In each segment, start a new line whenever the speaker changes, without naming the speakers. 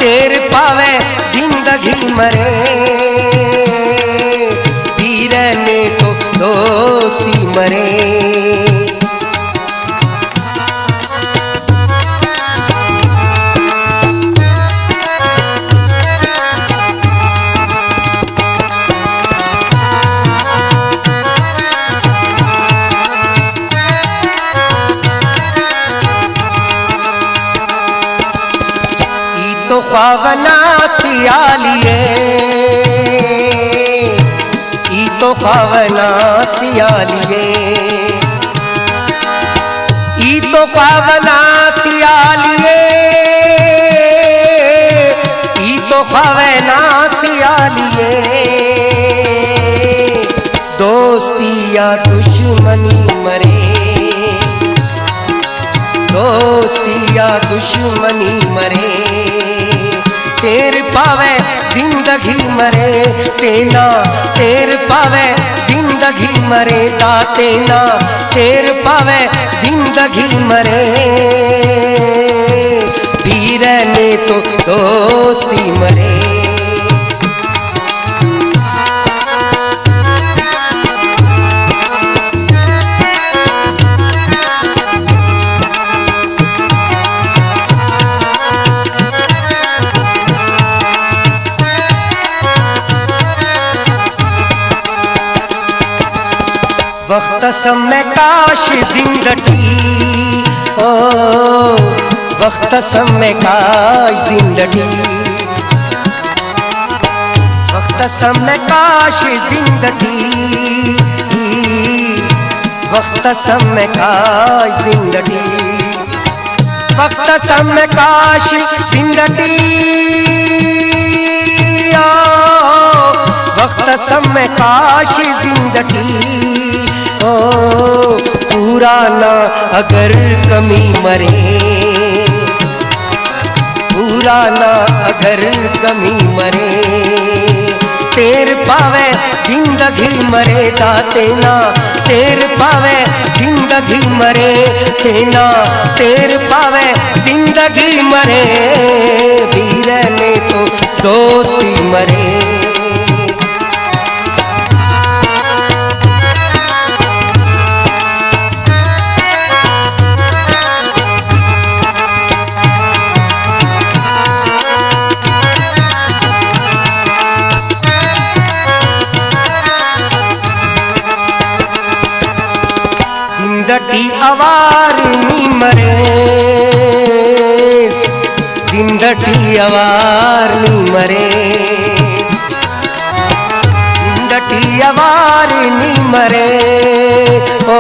तेर पावे जिंदगी मरे, पीर ने तो दोस्ती मरे। तो ख्वाबना सियालिए, ई तो ख्वाबना सियालिए, ई तो ख्वाबना सियालिए, ई तो ख्वाबना सियालिए। दोस्ती या दुश्मनी मरे, दोस्ती या दुश्मनी मरे, तेर पावे जिंदगी मरे, तेना तेर पावे जिंदगी मरे, तेना तेर पावे जिंदगी मरे, पीर ने तो दोस्ती मरे। वक्त समय काश जिंदगी, ओ वक्त समय काश जिंदगी, वक्त समय काश जिंदगी, वक्त समय काश जिंदगी, वक्त समय काश जिंदगी, वक्त समय काश जिंदगी। ओ पुराना अगर कमी मरे, पुराना अगर कमी मरे, तेर पावे जिंदगी मरे, तेना तेर पावे जिंदगी मरे, तेना तेर पावे जिंदगी मरे, पीर ने तो दोस्ती मरे। जिंदगी अवार नी मरे, जिंदगी अवार नी मरे, जिंदगी अवार नी मरे, ओ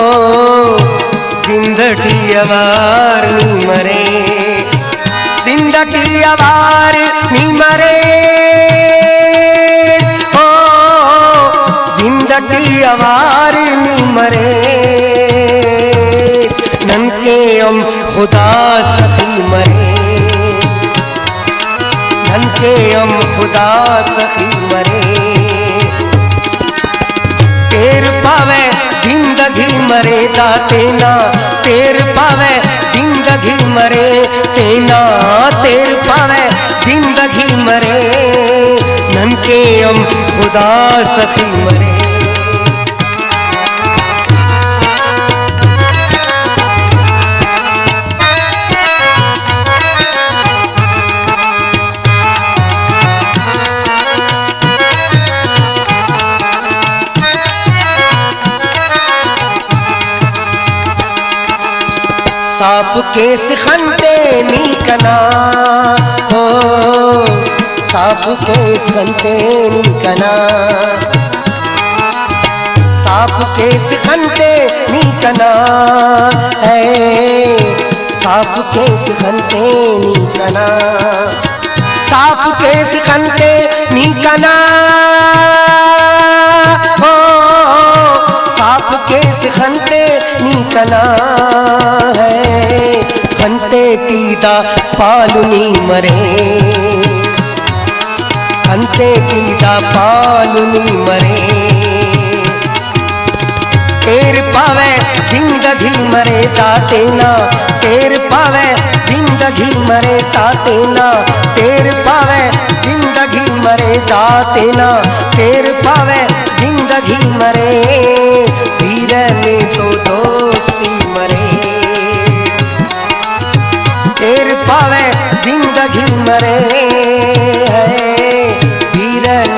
जिंदगी अवार नी मरे, जिंदगी अवार नी मरे, ओ जिंदगी अवार नी मरे, ननके हम खुदा सखी मरे, ननके हम खुदा सखी मरे, तेर पावे जिंदगी मरे, तेना तेर पावे जिंदगी मरे, तेना तेर पावे जिंदगी मरे, ननके हम खुदा सखी मरे। साफ केस खंते नी कना, हो साफ केस खंते नी कना, साफ केस खंते नी कना है, साफ केस खंते नी कना, साफ केस खंते नी कना, हो साफ केस खंते नी कना है, खंते पीदा पालुनी मरे, खंते पीदा पालुनी मरे, तेर पावे जिंदगी मरे, तेना तेर पावे जिंदगी मरे ताते ना टेर पावे जिंदगी मरे ताते ना टेर पावे जिंदगी मरे भी रहने तो दोस्ती मरे टेर पावे जिंदगी मरे भी रहने